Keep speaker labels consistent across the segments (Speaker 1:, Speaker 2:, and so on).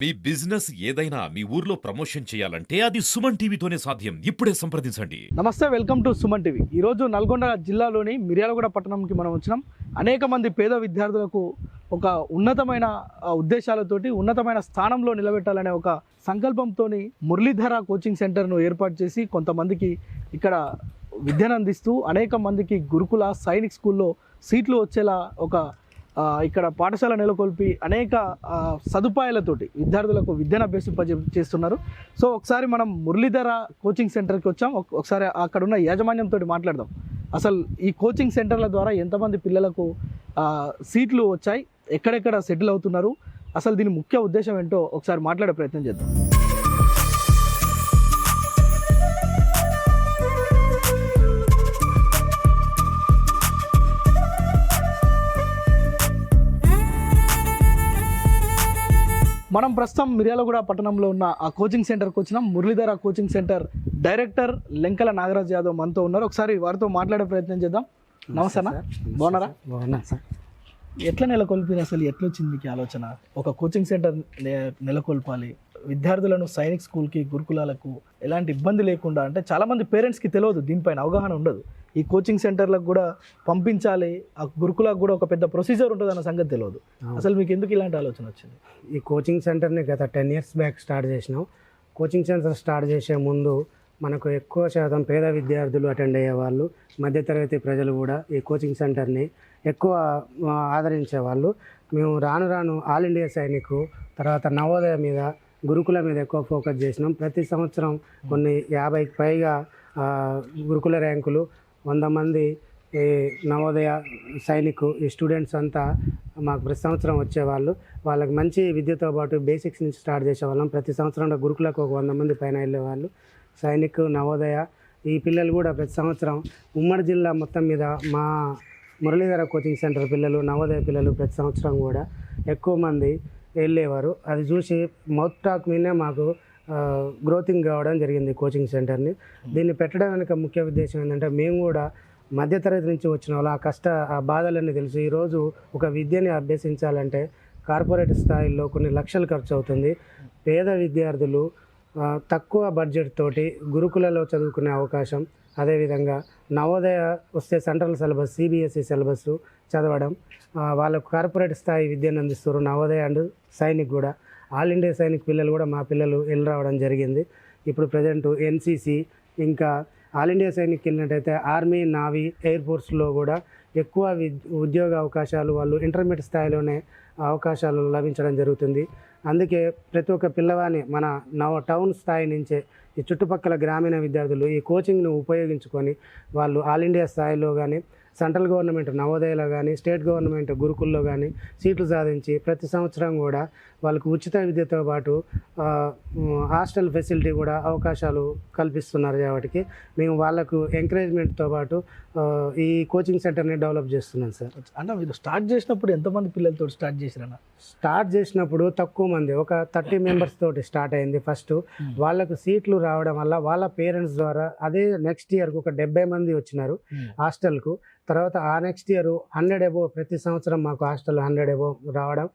Speaker 1: మీ business ఏదైనా మీ ఊర్లో promotion చేయాలంటే అది సుమన్ టీవీతోనే సాధ్యం. ఇప్పుడే సంప్రదించండి.
Speaker 2: నమస్తే, వెల్కమ్ టు సుమన్ టీవీ. ఈరోజు నల్గొండ జిల్లాలోని మిర్యాలగూడ పట్టణంకి మనం వచ్చినాం. అనేక మంది పేద విద్యార్థులకు ఒక ఉన్నతమైన ఉద్దేశాలతోటి ఉన్నతమైన స్థానంలో నిలబెట్టాలనే ఒక సంకల్పంతో మురళీధర కోచింగ్ సెంటర్ను ఏర్పాటు చేసి కొంతమందికి ఇక్కడ విద్యను అందిస్తూ అనేక మందికి గురుకుల సైనిక్ స్కూల్లో సీట్లు వచ్చేలా ఒక ఇక్కడ పాఠశాల నెలకొల్పి అనేక సదుపాయాలతోటి విద్యార్థులకు విద్యను చేస్తున్నారు. సో ఒకసారి మనం మురళీధర కోచింగ్ సెంటర్కి వచ్చాం. ఒకసారి అక్కడ ఉన్న యాజమాన్యంతో మాట్లాడదాం. అసలు ఈ కోచింగ్ సెంటర్ల ద్వారా ఎంతమంది పిల్లలకు సీట్లు వచ్చాయి, ఎక్కడెక్కడ సెటిల్ అవుతున్నారు, అసలు దీని ముఖ్య ఉద్దేశం ఏంటో ఒకసారి మాట్లాడే ప్రయత్నం చేద్దాం. మనం ప్రస్తుతం మిర్యాలగూడ పట్టణంలో ఉన్న ఆ కోచింగ్ సెంటర్కి వచ్చినాం. Muralidhara coaching centre director Lenkala Nagaraj Yadav మనతో ఉన్నారు. ఒకసారి వారితో మాట్లాడే ప్రయత్నం చేద్దాం. నమస్తే అన్న, బాగున్నారా?
Speaker 3: బాగున్నా సార్.
Speaker 2: ఎట్లా నెలకొల్పిన, అసలు ఎట్లా వచ్చింది మీకు ఆలోచన ఒక కోచింగ్ సెంటర్ నెలకొల్పాలి, విద్యార్థులను సైనిక్ స్కూల్కి గురుకులాలకు ఎలాంటి ఇబ్బంది లేకుండా? అంటే చాలామంది పేరెంట్స్కి తెలియదు, దీనిపైన అవగాహన ఉండదు. ఈ కోచింగ్ సెంటర్లకు కూడా పంపించాలి, ఆ గురుకులకు కూడా ఒక పెద్ద ప్రొసీజర్ ఉంటుంది అన్న సంగతి తెలియదు. అసలు మీకు ఎందుకు ఇలాంటి ఆలోచన వచ్చింది?
Speaker 3: ఈ కోచింగ్ సెంటర్ని గత 10 years బ్యాక్ స్టార్ట్ చేసినాం. కోచింగ్ సెంటర్ స్టార్ట్ చేసే ముందు మనకు ఎక్కువ శాతం పేద విద్యార్థులు అటెండ్ అయ్యేవాళ్ళు, మధ్యతరగతి ప్రజలు కూడా ఈ కోచింగ్ సెంటర్ని ఎక్కువ ఆదరించేవాళ్ళు. మేము రాను ఆల్ ఇండియా సైనిక్, తర్వాత నవోదయ మీద, గురుకుల మీద ఎక్కువ ఫోకస్ చేసినాం. ప్రతి సంవత్సరం కొన్ని 50కి పైగా గురుకుల ర్యాంకులు, 100 మంది ఈ నవోదయ సైనిక్ ఈ స్టూడెంట్స్ అంతా మాకు ప్రతి సంవత్సరం వచ్చేవాళ్ళు. వాళ్ళకి మంచి విద్యతో పాటు బేసిక్స్ నుంచి స్టార్ట్ చేసేవాళ్ళం. ప్రతి సంవత్సరం గురుకులకు ఒక 100 మంది పైన వెళ్ళేవాళ్ళు. సైనిక్, నవోదయ ఈ పిల్లలు కూడా ప్రతి సంవత్సరం ఉమ్మడి జిల్లా మొత్తం మీద మా మురళీధర కోచింగ్ సెంటర్ పిల్లలు, నవోదయ పిల్లలు ప్రతి సంవత్సరం కూడా ఎక్కువ మంది వెళ్ళేవారు. అది చూసి మౌత్ టాక్ మీదనే మాకు గ్రోతింగ్ కావడం జరిగింది కోచింగ్ సెంటర్ని. దీన్ని పెట్టడం వెనుక ముఖ్య ఉద్దేశం ఏంటంటే, మేము కూడా మధ్యతరగతి నుంచి వచ్చిన వాళ్ళు ఆ బాధలన్నీ తెలిసి ఈరోజు ఒక విద్యని అభ్యసించాలంటే కార్పొరేట్ స్థాయిలో కొన్ని లక్షలు ఖర్చు అవుతుంది. పేద విద్యార్థులు తక్కువ బడ్జెట్ తోటి గురుకులలో చదువుకునే అవకాశం, అదేవిధంగా నవోదయ వస్తే సెంట్రల్ సిలబస్, CBSE సిలబస్ చదవడం, వాళ్ళకు కార్పొరేట్ స్థాయి విద్యను అందిస్తారు. నవోదయ అండ్ సైనిక్ కూడా, ఆల్ ఇండియా సైనిక్ పిల్లలు కూడా మా పిల్లలు వెళ్ళి రావడం జరిగింది. ఇప్పుడు ప్రజెంట్ NCC, ఇంకా ఆల్ ఇండియా సైనిక్ వెళ్ళినట్టయితే ఆర్మీ, నావీ, ఎయిర్ ఫోర్స్లో కూడా ఎక్కువ ఉద్యోగ అవకాశాలు, వాళ్ళు ఇంటర్మీడియట్ స్థాయిలోనే అవకాశాలు లభించడం జరుగుతుంది. అందుకే ప్రతి ఒక్క పిల్లవాడిని మన టౌన్ స్థాయి నుంచే ఈ చుట్టుపక్కల గ్రామీణ విద్యార్థులు ఈ కోచింగ్ను ఉపయోగించుకొని వాళ్ళు ఆల్ ఇండియా స్థాయిలో కానీ, సెంట్రల్ గవర్నమెంట్ నవోదయలో కానీ, స్టేట్ గవర్నమెంట్ గురుకుల్లో కానీ సీట్లు సాధించి ప్రతి సంవత్సరం కూడా వాళ్ళకు ఉచిత విద్యతో పాటు హాస్టల్ ఫెసిలిటీ కూడా అవకాశాలు కల్పిస్తున్నారు. కాబట్టి మేము వాళ్ళకు ఎంకరేజ్మెంట్తో పాటు ఈ కోచింగ్ సెంటర్ని డెవలప్ చేస్తున్నాం సార్.
Speaker 2: అంటే మీరు స్టార్ట్ చేసినప్పుడు ఎంతమంది పిల్లలతో స్టార్ట్ చేసిరన్న?
Speaker 3: స్టార్ట్ చేసినప్పుడు తక్కువ మంది, ఒక 30 members తోటి స్టార్ట్ అయింది. ఫస్ట్ వాళ్ళకు సీట్లు రావడం వల్ల వాళ్ళ పేరెంట్స్ ద్వారా అదే నెక్స్ట్ ఇయర్కి ఒక 70 మంది వచ్చినారు హాస్టల్కు. తర్వాత ఆ నెక్స్ట్ ఇయర్ 100 above, ప్రతి సంవత్సరం మాకు హాస్టల్ 100 above రావడం,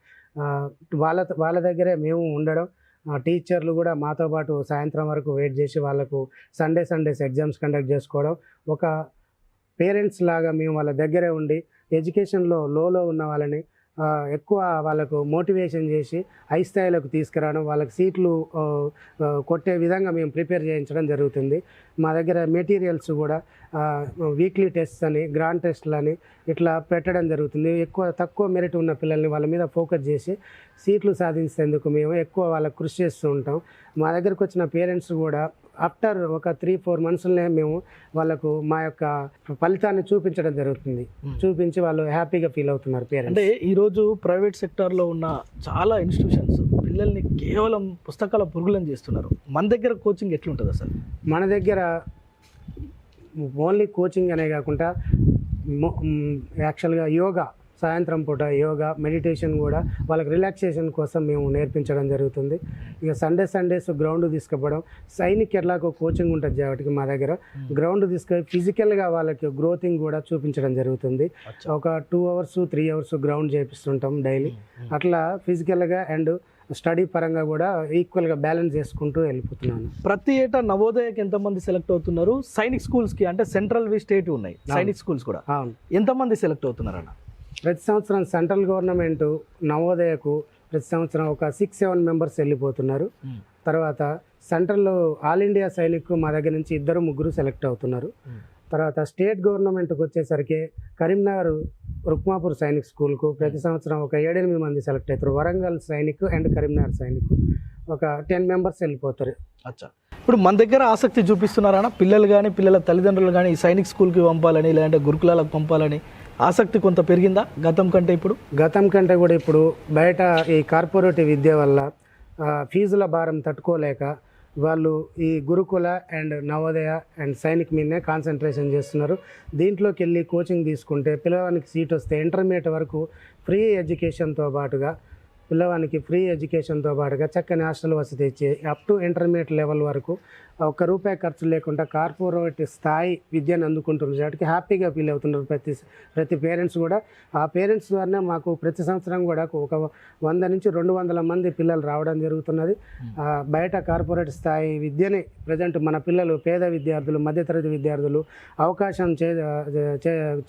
Speaker 3: వాళ్ళ దగ్గరే మేము ఉండడం. టీచర్లు కూడా మాతో పాటు సాయంత్రం వరకు వెయిట్ చేసి వాళ్ళకు సండేస్ ఎగ్జామ్స్ కండక్ట్ చేసుకోవడం. ఒక పేరెంట్స్ లాగా మేము వాళ్ళ దగ్గరే ఉండి ఎడ్యుకేషన్లో లోలో ఉన్న వాళ్ళని ఎక్కువ వాళ్ళకు మోటివేషన్ చేసి హై స్థాయిలకు తీసుకురావడం, వాళ్ళకి సీట్లు కొట్టే విధంగా మేము ప్రిపేర్ చేయించడం జరుగుతుంది. మా దగ్గర మెటీరియల్స్ కూడా వీక్లీ టెస్ట్స్ అని, గ్రాండ్ టెస్ట్లు అని ఇట్లా పెట్టడం జరుగుతుంది. తక్కువ మెరిట్ ఉన్న పిల్లల్ని వాళ్ళ మీద ఫోకస్ చేసి సీట్లు సాధించేందుకు మేము ఎక్కువ వాళ్ళకు కృషి చేస్తూ ఉంటాం. మా దగ్గరకు వచ్చిన పేరెంట్స్ కూడా ఆఫ్టర్ ఒక 3-4 monthsనే మేము వాళ్ళకు మా యొక్క ఫలితాన్ని చూపించడం జరుగుతుంది. చూపించి వాళ్ళు హ్యాపీగా ఫీల్ అవుతున్నారు పేరెంట్స్.
Speaker 2: అంటే ఈరోజు ప్రైవేట్ సెక్టార్లో ఉన్న చాలా ఇన్స్టిట్యూషన్స్ పిల్లల్ని కేవలం పుస్తకాల పురుగులను చేస్తున్నారు. మన దగ్గర కోచింగ్ ఎట్లుంటుంది అసలు?
Speaker 3: మన దగ్గర ఓన్లీ కోచింగ్ అనే కాకుండా యాక్చువల్గా యోగా, సాయంత్రం పూట యోగా, మెడిటేషన్ కూడా వాళ్ళకి రిలాక్సేషన్ కోసం మేము నేర్పించడం జరుగుతుంది. ఇక సండేస్ గ్రౌండ్ తీసుకుపోవడం, సైనిక్ ఎట్లాగో కోచింగ్ ఉంటుంది కాబట్టి మా దగ్గర గ్రౌండ్ తీసుకొని ఫిజికల్గా వాళ్ళకి గ్రోతింగ్ కూడా చూపించడం జరుగుతుంది. ఒక 2 hours 3 hours గ్రౌండ్ చేపిస్తుంటాం డైలీ. అట్లా ఫిజికల్గా అండ్ స్టడీ పరంగా కూడా ఈక్వల్గా బ్యాలెన్స్ చేసుకుంటూ వెళ్ళిపోతున్నాను.
Speaker 2: ప్రతి ఏటా నవోదయకి ఎంతమంది సెలెక్ట్ అవుతున్నారు? సైనిక్ స్కూల్స్కి అంటే సెంట్రల్వి స్టేట్ ఉన్నాయి సైనిక్ స్కూల్స్ కూడా,
Speaker 3: అవును.
Speaker 2: ఎంతమంది సెలెక్ట్ అవుతున్నారన్న?
Speaker 3: ప్రతి సంవత్సరం సెంట్రల్ గవర్నమెంట్ నవోదయకు ప్రతి సంవత్సరం ఒక 6-7 మెంబర్స్ వెళ్ళిపోతున్నారు. తర్వాత సెంట్రల్లో ఆల్ ఇండియా సైనిక్ మా దగ్గర నుంచి 2-3 సెలెక్ట్ అవుతున్నారు. తర్వాత స్టేట్ గవర్నమెంట్కి వచ్చేసరికి కరీంనగర్ రుక్మాపూర్ సైనిక్ స్కూల్కు ప్రతి సంవత్సరం ఒక 7-8 మంది సెలెక్ట్ అవుతారు. వరంగల్ సైనిక్ అండ్ కరీంనగర్ సైనిక్ ఒక 10 మెంబర్స్ వెళ్ళిపోతారు.
Speaker 2: అచ్చా, ఇప్పుడు మన దగ్గర ఆసక్తి చూపిస్తున్నారా పిల్లలు కానీ పిల్లల తల్లిదండ్రులు కానీ ఈ సైనిక్ స్కూల్కి పంపాలని లేదంటే గురుకులాలకు పంపాలని ఆసక్తి కొంత పెరిగిందా గతం కంటే? ఇప్పుడు
Speaker 3: గతం కంటే కూడా ఇప్పుడు బయట ఈ కార్పొరేటివ్ విద్య వల్ల ఫీజుల భారం తట్టుకోలేక వాళ్ళు ఈ గురుకుల అండ్ నవోదయ అండ్ సైనిక్ మీదనే కాన్సన్ట్రేషన్ చేస్తున్నారు. దీంట్లోకి వెళ్ళి కోచింగ్ తీసుకుంటే పిల్లవానికి సీట్ వస్తే ఇంటర్మీడియట్ వరకు ఫ్రీ ఎడ్యుకేషన్తో పాటుగా చక్కని హాస్టల్ వసతి ఇచ్చి అప్ టు ఇంటర్మీడియట్ లెవెల్ వరకు ₹1 ఖర్చు లేకుండా కార్పొరేట్ స్థాయి విద్యను అందుకుంటున్నారు. కాబట్టి హ్యాపీగా ఫీల్ అవుతున్నారు ప్రతి పేరెంట్స్ కూడా. ఆ పేరెంట్స్ ద్వారానే మాకు ప్రతి సంవత్సరం కూడా ఒక 100 నుంచి 200 మంది పిల్లలు రావడం జరుగుతున్నది. బయట కార్పొరేట్ స్థాయి విద్యని ప్రజెంట్ మన పిల్లలు పేద విద్యార్థులు మధ్యతరగతి విద్యార్థులు అవకాశం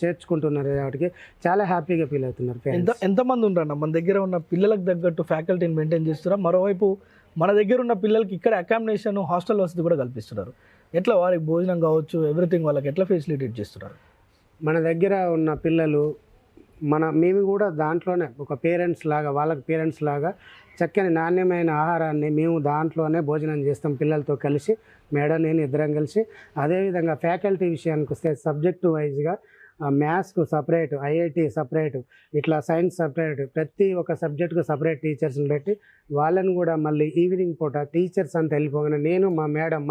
Speaker 3: చేర్చుకుంటున్నారు. కాబట్టి చాలా హ్యాపీగా ఫీల్ అవుతున్నారు.
Speaker 2: ఎంతమంది ఉంటారన్న మన దగ్గర ఉన్న పిల్లలకు తగ్గట్టు ఫ్యాకల్టీని మెయింటైన్ చేస్తున్నారు? మరోవైపు మన దగ్గర ఉన్న పిల్లలకి ఇక్కడ అకామిడేషన్ హాస్టల్ వసతి కూడా కల్పిస్తున్నారు. ఎట్లా వారికి భోజనం కావచ్చు ఎవ్రీథింగ్ వాళ్ళకి ఎట్లా ఫెసిలిటేట్ చేస్తున్నారు?
Speaker 3: మన దగ్గర ఉన్న పిల్లలు మేము కూడా దాంట్లోనే ఒక వాళ్ళకి పేరెంట్స్ లాగా చక్కని నాణ్యమైన ఆహారాన్ని మేము దాంట్లోనే భోజనం చేస్తాం పిల్లలతో కలిసి, మేడం నేను ఇద్దరం కలిసి. అదేవిధంగా ఫ్యాకల్టీ విషయానికి వస్తే సబ్జెక్టు వైజ్గా మ్యాథ్స్కు సపరేట్, ఐఐటి సపరేట్, ఇట్లా సైన్స్ సపరేట్, ప్రతి ఒక్క సబ్జెక్టుకు సపరేట్ టీచర్స్ని పెట్టి వాళ్ళని కూడా మళ్ళీ ఈవినింగ్ పూట టీచర్స్ అంతా వెళ్ళిపోగానే నేను మా మేడం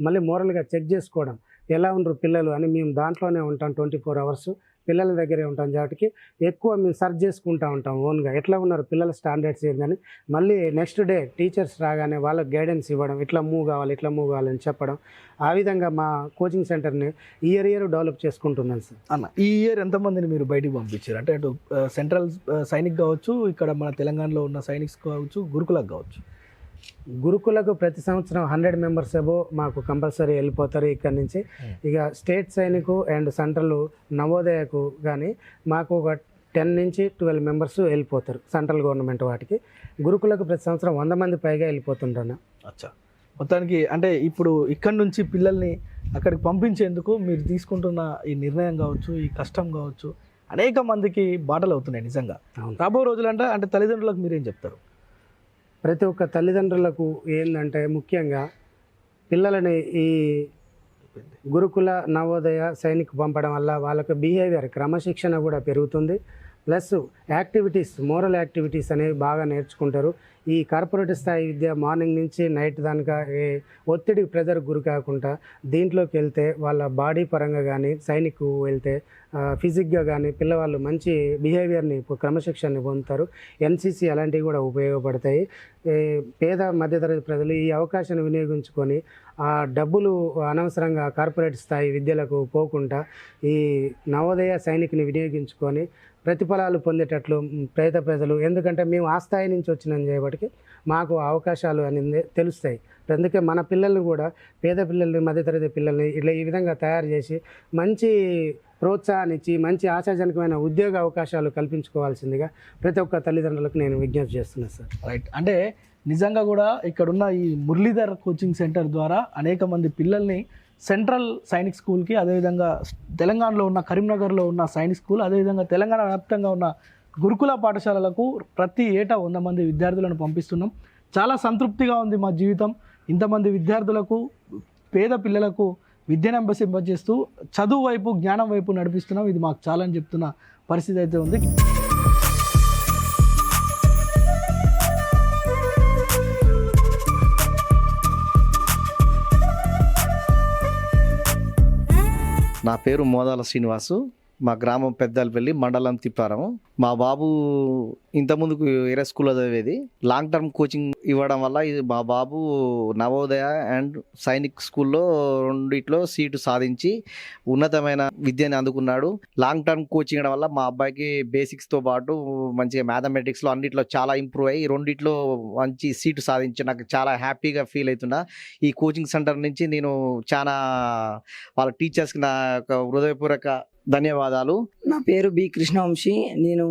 Speaker 3: మళ్ళీ మోరల్గా చెక్ చేసుకోవడం ఎలా ఉండరు పిల్లలు అని మేము దాంట్లోనే ఉంటాం. 24 hours పిల్లల దగ్గరే ఉంటాం. కాబట్టి ఎక్కువ మేము సర్చ్ చేసుకుంటూ ఉంటాం ఓన్గా ఎట్లా ఉన్నారు పిల్లల స్టాండర్డ్స్ ఏందని. మళ్ళీ నెక్స్ట్ డే టీచర్స్ రాగానే వాళ్ళకి గైడెన్స్ ఇవ్వడం, ఇట్లా మూవ్ కావాలని చెప్పడం. ఆ విధంగా మా కోచింగ్ సెంటర్ని ఇయర్ డెవలప్ చేసుకుంటున్నాను సార్.
Speaker 2: అన్న ఈ ఇయర్ ఎంతమందిని మీరు బయటికి పంపించారు? అంటే అటు సెంట్రల్ సైనిక్ కావచ్చు, ఇక్కడ మన తెలంగాణలో ఉన్న సైనిక్స్ కావచ్చు, గురుకులకు కావచ్చు.
Speaker 3: గురుకులకు ప్రతి సంవత్సరం 100 మెంబర్స్ అబో మాకు కంపల్సరీ వెళ్ళిపోతారు ఇక్కడ నుంచి. ఇక స్టేట్ సైనిక్ అండ్ సెంట్రల్ నవోదయకు కానీ మాకు ఒక 10 నుంచి 12 మెంబర్స్ వెళ్ళిపోతారు సెంట్రల్ గవర్నమెంట్ వాటికి. గురుకులకు ప్రతి సంవత్సరం 100 మంది పైగా వెళ్ళిపోతుంటాను.
Speaker 2: అచ్చా, మొత్తానికి అంటే ఇప్పుడు ఇక్కడ నుంచి పిల్లల్ని అక్కడికి పంపించేందుకు మీరు తీసుకుంటున్న ఈ నిర్ణయం కావచ్చు, ఈ కష్టం కావచ్చు అనేక మందికి బాటలు అవుతున్నాయి నిజంగా. రాబో రోజులంటే అంటే తల్లిదండ్రులకు మీరేం చెప్తారు?
Speaker 3: ప్రతి ఒక్క తల్లిదండ్రులకు ఏంటంటే ముఖ్యంగా పిల్లలని ఈ గురుకుల నవోదయ సైనిక్ పంపడం వల్ల వాళ్ళకి బిహేవియర్ క్రమశిక్షణ కూడా పెరుగుతుంది. ప్లస్ మోరల్ యాక్టివిటీస్ అనేవి బాగా నేర్చుకుంటారు. ఈ కార్పొరేట్ స్థాయి విద్య మార్నింగ్ నుంచి నైట్ దానికా ఒత్తిడికి ప్రెజర్కి గురి కాకుండా దీంట్లోకి వెళ్తే వాళ్ళ బాడీ పరంగా కానీ సైనిక్ వెళ్తే ఫిజిక్గా కానీ పిల్లవాళ్ళు మంచి బిహేవియర్ని క్రమశిక్షణని పొందుతారు. ఎన్సీసీ అలాంటివి కూడా ఉపయోగపడతాయి. పేద మధ్యతరగతి ప్రజలు ఈ అవకాశాన్ని వినియోగించుకొని ఆ డబ్బులు అనవసరంగా కార్పొరేట్ స్థాయి విద్యలకు పోకుండా ఈ నవోదయ సైనిక్ని వినియోగించుకొని ప్రతిఫలాలు పొందేటట్లు పేద ప్రజలు, ఎందుకంటే మేము ఆ స్థాయి నుంచి వచ్చినాం చేయబట్టి మాకు అవకాశాలు అనేది తెలుస్తాయి. అందుకే మన పిల్లల్ని కూడా పేద పిల్లల్ని మధ్యతరగతి పిల్లల్ని ఇట్లా ఈ విధంగా తయారు చేసి మంచి ప్రోత్సాహాన్ని ఇచ్చి మంచి ఆశాజనకమైన ఉద్యోగ అవకాశాలు కల్పించుకోవాల్సిందిగా ప్రతి ఒక్క తల్లిదండ్రులకు నేను విజ్ఞప్తి చేస్తున్నాను సార్.
Speaker 2: రైట్, అంటే నిజంగా కూడా ఇక్కడున్న ఈ మురళీధర్ కోచింగ్ సెంటర్ ద్వారా అనేక మంది పిల్లల్ని సెంట్రల్ సైనిక్ స్కూల్కి, అదేవిధంగా తెలంగాణలో ఉన్న కరీంనగర్లో ఉన్న సైనిక్ స్కూల్, అదేవిధంగా తెలంగాణ వ్యాప్తంగా ఉన్న గురుకుల పాఠశాలలకు ప్రతి ఏటా 100 మంది విద్యార్థులను పంపిస్తున్నాం. చాలా సంతృప్తిగా ఉంది మా జీవితం. ఇంతమంది విద్యార్థులకు, పేద పిల్లలకు విద్యను అభ్యసింపజేస్తూ చదువు వైపు, జ్ఞానం వైపు నడిపిస్తున్నాం. ఇది మాకు చాలా అని చెప్తున్న పరిస్థితి అయితే ఉంది.
Speaker 4: నా పేరు మోదాల శ్రీనివాసు. మా గ్రామం పెద్దలపల్లి, మండలం తిప్పారం. మా బాబు ఇంతకుముందుకు వేరే స్కూల్లో చదివేది. లాంగ్ టర్మ్ కోచింగ్ ఇవ్వడం వల్ల మా బాబు నవోదయ అండ్ సైనిక్ స్కూల్లో రెండిట్లో సీటు సాధించి ఉన్నతమైన విద్యని అందుకున్నాడు. లాంగ్ టర్మ్ కోచింగ్ ఇవ్వడం వల్ల మా అబ్బాయికి బేసిక్స్తో పాటు మంచిగా మ్యాథమెటిక్స్లో అన్నిట్లో చాలా ఇంప్రూవ్ అయ్యి రెండిట్లో మంచి సీటు సాధించి నాకు చాలా హ్యాపీగా ఫీల్ అవుతున్నా. ఈ కోచింగ్ సెంటర్ నుంచి నేను చాలా వాళ్ళ టీచర్స్కి నా యొక్క హృదయపూర్వక ధన్యవాదాలు.
Speaker 5: నా పేరు బి కృష్ణవంశీ. నేను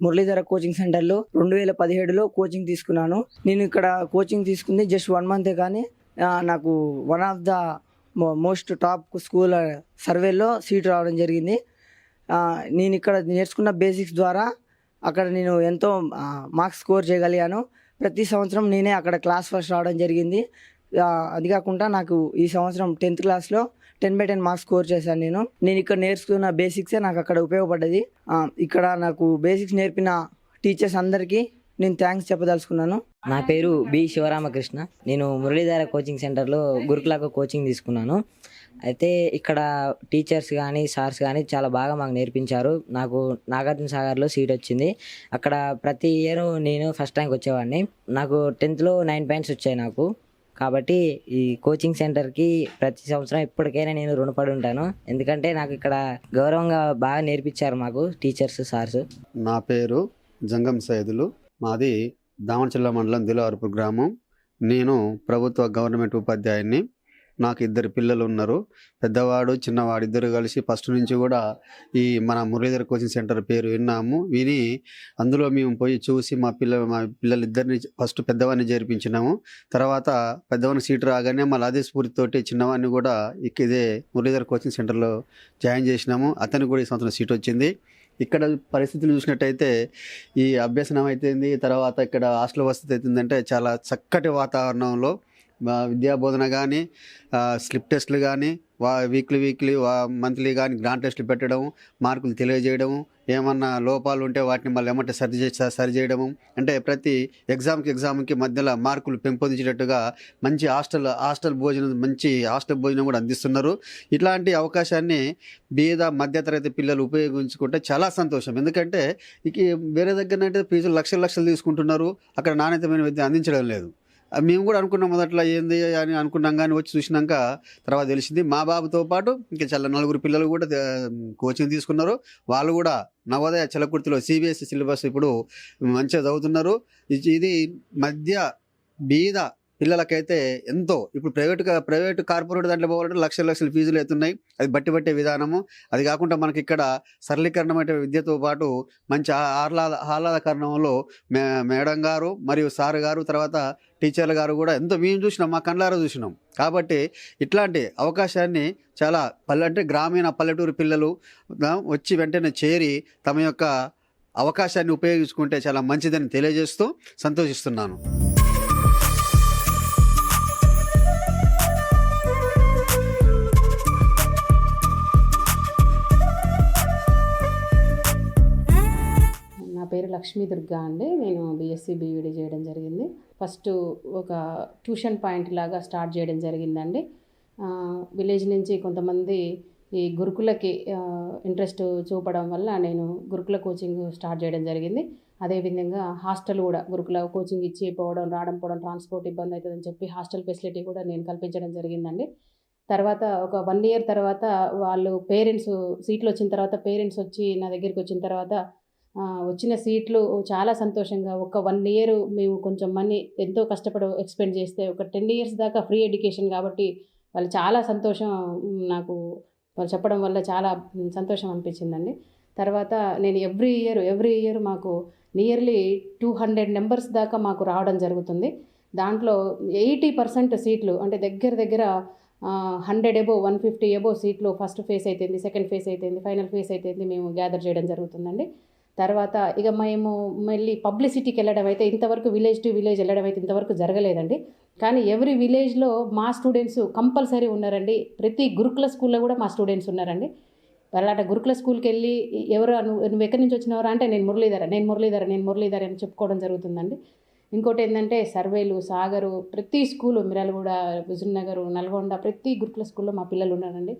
Speaker 5: మురళీధర కోచింగ్ సెంటర్లో 2017లో కోచింగ్ తీసుకున్నాను. నేను ఇక్కడ కోచింగ్ తీసుకుంది జస్ట్ 1 మంతే, కానీ నాకు one of the most top school సర్వేలో సీట్ రావడం జరిగింది. నేను ఇక్కడ నేర్చుకున్న బేసిక్స్ ద్వారా అక్కడ నేను ఎంతో మార్క్స్ స్కోర్ చేయగలిగాను. ప్రతి సంవత్సరం నేనే అక్కడ క్లాస్ ఫస్ట్ రావడం జరిగింది. అది కాకుండా నాకు ఈ సంవత్సరం 10th క్లాస్లో 10/10 మార్క్స్ స్కోర్ చేశాను. నేను ఇక్కడ నేర్చుకున్న బేసిక్సే నాకు అక్కడ ఉపయోగపడ్డది. ఇక్కడ నాకు బేసిక్స్ నేర్పిన టీచర్స్ అందరికీ నేను థ్యాంక్స్ చెప్పదలుచుకున్నాను.
Speaker 6: నా పేరు బి శివరామకృష్ణ. నేను మురళీధర కోచింగ్ సెంటర్లో గురుకులకు కోచింగ్ తీసుకున్నాను. అయితే ఇక్కడ టీచర్స్ కానీ సార్స్ కానీ చాలా బాగా మాకు నేర్పించారు. నాకు నాగార్జున సాగర్లో సీట్ వచ్చింది. అక్కడ ప్రతి ఇయర్ నేను ఫస్ట్ ర్యాంక్ వచ్చేవాడిని. నాకు 10thలో 9 పాయింట్స్ వచ్చాయి నాకు. కాబట్టి ఈ కోచింగ్ సెంటర్కి ప్రతి సంవత్సరం ఎప్పటికైనా నేను రుణపడి ఉంటాను. ఎందుకంటే నాకు ఇక్కడ గౌరవంగా బాగా నేర్పించారు మాకు టీచర్స్ సార్స్.
Speaker 7: నా పేరు జంగం సైదులు. మాది దామరచెల్ల మండలం దిలవారపూర్ గ్రామం. నేను ప్రభుత్వ గవర్నమెంట్ ఉపాధ్యాయుని. నాకు 2 పిల్లలు ఉన్నారు. పెద్దవాడు చిన్నవాడు ఇద్దరు కలిసి ఫస్ట్ నుంచి కూడా ఈ మన మురళీధర కోచింగ్ సెంటర్ పేరు విన్నాము. విని అందులో మేము పోయి చూసి మా పిల్లలిద్దరిని ఫస్ట్ పెద్దవాడిని చేర్పించినాము. తర్వాత పెద్దవాడిని సీటు రాగానే మళ్ళీ అదే స్ఫూర్తితోటి చిన్నవాడిని కూడా ఇదే మురళీధర కోచింగ్ సెంటర్లో జాయిన్ చేసినాము. అతనికి కూడా ఈ సంవత్సరం సీట్ వచ్చింది. ఇక్కడ పరిస్థితులు చూసినట్టయితే ఈ అభ్యసనం అయితేంది, తర్వాత ఇక్కడ హాస్టల్ వసతి అవుతుందంటే చాలా చక్కటి వాతావరణంలో విద్యాబోధన కానీ, స్లిప్ టెస్టులు కానీ, వీక్లీ మంత్లీ కానీ గ్రాండ్ టెస్టులు పెట్టడం, మార్కులు తెలియజేయడము, ఏమన్నా లోపాలు ఉంటే వాటిని మళ్ళీ ఏమంటే సరిచేయడము, అంటే ప్రతి ఎగ్జామ్కి మధ్యలో మార్కులు పెంపొందించేటట్టుగా మంచి హాస్టల్ భోజనం కూడా అందిస్తున్నారు. ఇట్లాంటి అవకాశాన్ని బీద మధ్యతరగతి పిల్లలు ఉపయోగించుకుంటే చాలా సంతోషం. ఎందుకంటే ఇక వేరే దగ్గర ఫీజులు లక్షలు తీసుకుంటున్నారు. అక్కడ నాణ్యతమైన విద్య అందించడం లేదు. మేము కూడా అనుకున్నాం మొదట్లో ఏంది అని అనుకున్నాం, కానీ వచ్చి చూసినాక తర్వాత తెలిసింది. మా బాబుతో పాటు ఇంకా చాలా 4 పిల్లలు కూడా కోచింగ్ తీసుకున్నారు. వాళ్ళు కూడా నవోదయ చలకుర్తిలో CBSE సిలబస్ ఇప్పుడు మంచిగా చదువుతున్నారు. ఇది మధ్య బీద పిల్లలకైతే ఎంతో ఇప్పుడు ప్రైవేట్ కార్పొరేట్ దాంట్లో పోవాలంటే లక్షల ఫీజులు అవుతున్నాయి. అది బట్టే విధానము. అది కాకుండా మనకి ఇక్కడ సరళీకరణమైన విద్యతో పాటు మంచి ఆహ్లాదకరణంలో మేడం గారు మరియు సార్ గారు తర్వాత టీచర్లు గారు కూడా ఎంతో మేము చూసినాం, మా కళ్ళారా చూసినాం. కాబట్టి ఇట్లాంటి అవకాశాన్ని చాలా గ్రామీణ పల్లెటూరు పిల్లలు వచ్చి వెంటనే చేరి తమ యొక్క అవకాశాన్ని ఉపయోగించుకుంటే చాలా మంచిదని తెలియజేస్తూ సంతోషిస్తున్నాను.
Speaker 8: నా పేరు లక్ష్మీ దుర్గా అండి. నేను BSc BEd చేయడం జరిగింది. ఫస్ట్ ఒక ట్యూషన్ పాయింట్ లాగా స్టార్ట్ చేయడం జరిగిందండి. విలేజ్ నుంచి కొంతమంది ఈ గురుకులకి ఇంట్రెస్ట్ చూపడం వల్ల నేను గురుకుల కోచింగ్ స్టార్ట్ చేయడం జరిగింది. అదేవిధంగా హాస్టల్ కూడా గురుకుల కోచింగ్ ఇచ్చి రావడం ట్రాన్స్పోర్ట్ ఇబ్బంది అవుతుందని చెప్పి హాస్టల్ ఫెసిలిటీ కూడా నేను కల్పించడం జరిగిందండి. తర్వాత ఒక 1 year తర్వాత వాళ్ళు సీట్లు వచ్చిన తర్వాత పేరెంట్స్ వచ్చి నా దగ్గరికి వచ్చిన తర్వాత వచ్చిన సీట్లు చాలా సంతోషంగా ఒక 1 year మేము కొంచెం మనీ ఎంతో కష్టపడి ఎక్స్పెండ్ చేస్తే ఒక 10 years దాకా ఫ్రీ ఎడ్యుకేషన్ కాబట్టి వాళ్ళు చాలా సంతోషం, నాకు వాళ్ళు చెప్పడం వల్ల చాలా సంతోషం అనిపించిందండి. తర్వాత నేను ఎవ్రీ ఇయర్ మాకు నియర్లీ 200 numbers దాకా మాకు రావడం జరుగుతుంది. దాంట్లో 80% సీట్లు అంటే దగ్గర 100 above 150 above సీట్లు ఫస్ట్ ఫేజ్ అయితేంది, సెకండ్ ఫేజ్ అయితేంది, ఫైనల్ ఫేజ్ అయితేంది మేము గ్యాదర్ చేయడం జరుగుతుందండి. తర్వాత ఇక మేము మళ్ళీ పబ్లిసిటీకి వెళ్ళడం అయితే ఇంతవరకు విలేజ్ టు విలేజ్ వెళ్ళడం అయితే ఇంతవరకు జరగలేదండి. కానీ ఎవ్రీ విలేజ్లో మా స్టూడెంట్స్ కంపల్సరీ ఉన్నారండి. ప్రతి గురుకుల స్కూల్లో కూడా మా స్టూడెంట్స్ ఉన్నారండి. వాళ్ళ గురుకుల స్కూల్కి వెళ్ళి ఎవరు నువ్వు ఎక్కడి నుంచి వచ్చినవరా అంటే నేను మురళీధర అని చెప్పుకోవడం జరుగుతుందండి. ఇంకోటి ఏంటంటే సర్వేలు, సాగరు, ప్రతి స్కూలు మిర్యాలగూడ, హుజూర్నగర్, నల్గొండ ప్రతి గురుకుల స్కూల్లో మా పిల్లలు ఉన్నారండి.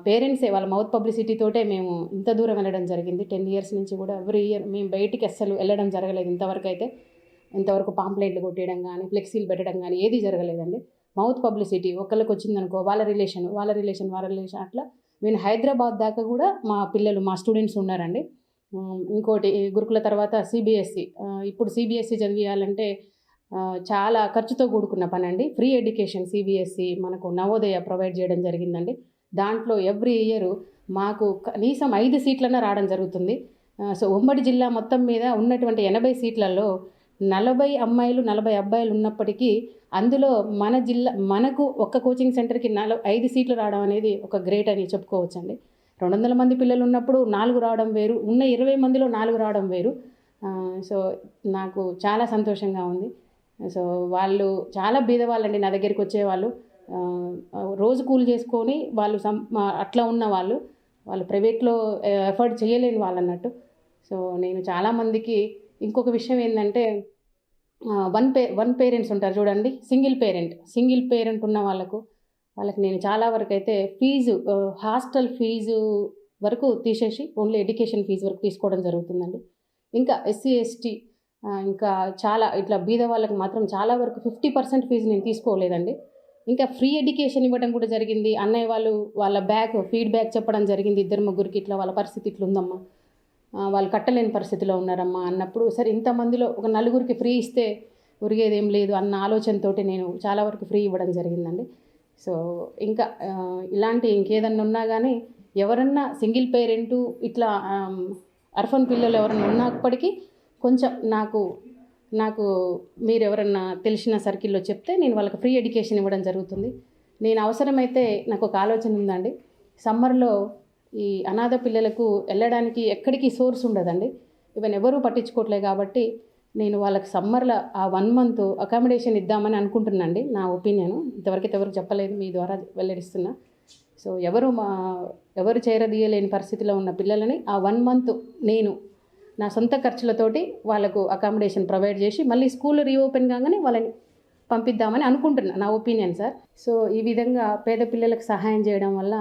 Speaker 8: పేరెంట్సే వాళ్ళ మౌత్ పబ్లిసిటీ తోటే మేము ఇంత దూరం వెళ్ళడం జరిగింది. 10 ఇయర్స్ నుంచి కూడా ఎవ్రీ ఇయర్ మేము బయటికి అస్సలు వెళ్ళడం జరగలేదు ఇంతవరకు అయితే. ఇంతవరకు పాంప్లెట్లు కొట్టేయడం కానీ, ఫ్లెక్సీలు పెట్టడం కానీ ఏది జరగలేదండి. మౌత్ పబ్లిసిటీ ఒకళ్ళకి వచ్చిందనుకో వాళ్ళ రిలేషన్ అట్లా నేను హైదరాబాద్ దాకా కూడా మా పిల్లలు మా స్టూడెంట్స్ ఉన్నారండి. ఇంకోటి గురుకుల తర్వాత సిబిఎస్ఈ. ఇప్పుడు సిబిఎస్ఈ చదివియాలంటే చాలా ఖర్చుతో కూడుకున్న పని అండి. ఫ్రీ ఎడ్యుకేషన్ సిబిఎస్ఈ మనకు నవోదయ ప్రొవైడ్ చేయడం జరిగిందండి. దాంట్లో ఎవ్రీ ఇయర్ మాకు కనీసం 5 సీట్లన్నా రావడం జరుగుతుంది. సో ఉమ్మడి జిల్లా మొత్తం మీద ఉన్నటువంటి 80 సీట్లలో 40 అమ్మాయిలు 40 అబ్బాయిలు ఉన్నప్పటికీ అందులో మనకు ఒక్క కోచింగ్ సెంటర్కి 5 సీట్లు రావడం అనేది ఒక గ్రేట్ అని చెప్పుకోవచ్చండి. 200 మంది పిల్లలు ఉన్నప్పుడు 4 రావడం వేరు, ఉన్న 20 మందిలో 4 రావడం వేరు. సో నాకు చాలా సంతోషంగా ఉంది. సో వాళ్ళు చాలా బీదవాళ్ళండి. నా దగ్గరికి వచ్చేవాళ్ళు రోజు కూలి చేసుకొని వాళ్ళు అట్లా ఉన్న వాళ్ళు ప్రైవేట్లో ఎఫర్ట్ చేయలేని వాళ్ళు. సో నేను చాలామందికి ఇంకొక విషయం ఏంటంటే వన్ పేరెంట్స్ ఉంటారు చూడండి, సింగిల్ పేరెంట్ ఉన్న వాళ్ళకి నేను చాలా వరకు అయితే హాస్టల్ ఫీజు వరకు తీసేసి ఓన్లీ ఎడ్యుకేషన్ ఫీజు వరకు తీసుకోవడం జరుగుతుందండి. ఇంకా ఎస్సీ ఎస్టీ ఇంకా చాలా ఇట్లా బీద వాళ్ళకి మాత్రం చాలా వరకు 50% ఫీజు నేను తీసుకోలేదండి. ఇంకా ఫ్రీ ఎడ్యుకేషన్ ఇవ్వడం కూడా జరిగింది. అన్నయ్య వాళ్ళు వాళ్ళ ఫీడ్బ్యాక్ చెప్పడం జరిగింది. 2-3 ఇట్లా వాళ్ళ పరిస్థితి ఇట్లా ఉందమ్మా, వాళ్ళు కట్టలేని పరిస్థితిలో ఉన్నారమ్మా అన్నప్పుడు, సరే ఇంతమందిలో ఒక 4 ఫ్రీ ఇస్తే ఉరిగేదేం లేదు అన్న ఆలోచనతో నేను చాలా వరకు ఫ్రీ ఇవ్వడం జరిగిందండి. సో ఇంకా ఇలాంటి ఇంకేదన్నా ఉన్నా కానీ ఎవరన్నా సింగిల్ పేరెంటు ఇట్లా అర్ఫన్ పిల్లలు ఎవరన్నా ఉన్నప్పటికీ కొంచెం నాకు మీరు ఎవరన్నా తెలిసిన సర్కిల్లో చెప్తే నేను వాళ్ళకి ఫ్రీ ఎడ్యుకేషన్ ఇవ్వడం జరుగుతుంది. నేను అవసరమైతే నాకు ఒక ఆలోచన ఉందండి. సమ్మర్లో ఈ అనాథ పిల్లలకు వెళ్ళడానికి ఎక్కడికి సోర్స్ ఉండదండి. ఈవెన్ ఎవరూ పట్టించుకోవట్లేదు కాబట్టి నేను వాళ్ళకి సమ్మర్లో ఆ 1 month అకామిడేషన్ ఇద్దామని అనుకుంటున్నాండి. నా ఒపీనియన్ ఇంతవరకు ఎవరికి చెప్పలేదు, మీ ద్వారా వెల్లడిస్తున్నా. సో ఎవరు చేరదీయలేని పరిస్థితిలో ఉన్న పిల్లలని ఆ 1 month నేను నా సొంత ఖర్చులతోటి వాళ్ళకు అకామిడేషన్ ప్రొవైడ్ చేసి మళ్ళీ స్కూల్ రీఓపెన్ కాగానే వాళ్ళని పంపిద్దామని అనుకుంటున్నా, నా ఒపీనియన్ సార్. సో ఈ విధంగా పేద పిల్లలకు సహాయం చేయడం వల్ల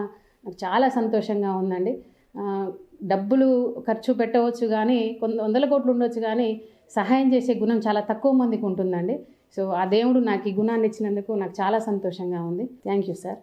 Speaker 8: నాకు చాలా సంతోషంగా ఉందండి. డబ్బులు ఖర్చు పెట్టవచ్చు కానీ 100 కోట్లు ఉండొచ్చు కానీ సహాయం చేసే గుణం చాలా తక్కువ మందికి ఉంటుందండి. సో ఆ దేవుడు నాకు ఈ గుణాన్ని ఇచ్చినందుకు నాకు చాలా సంతోషంగా ఉంది. Thank you sir.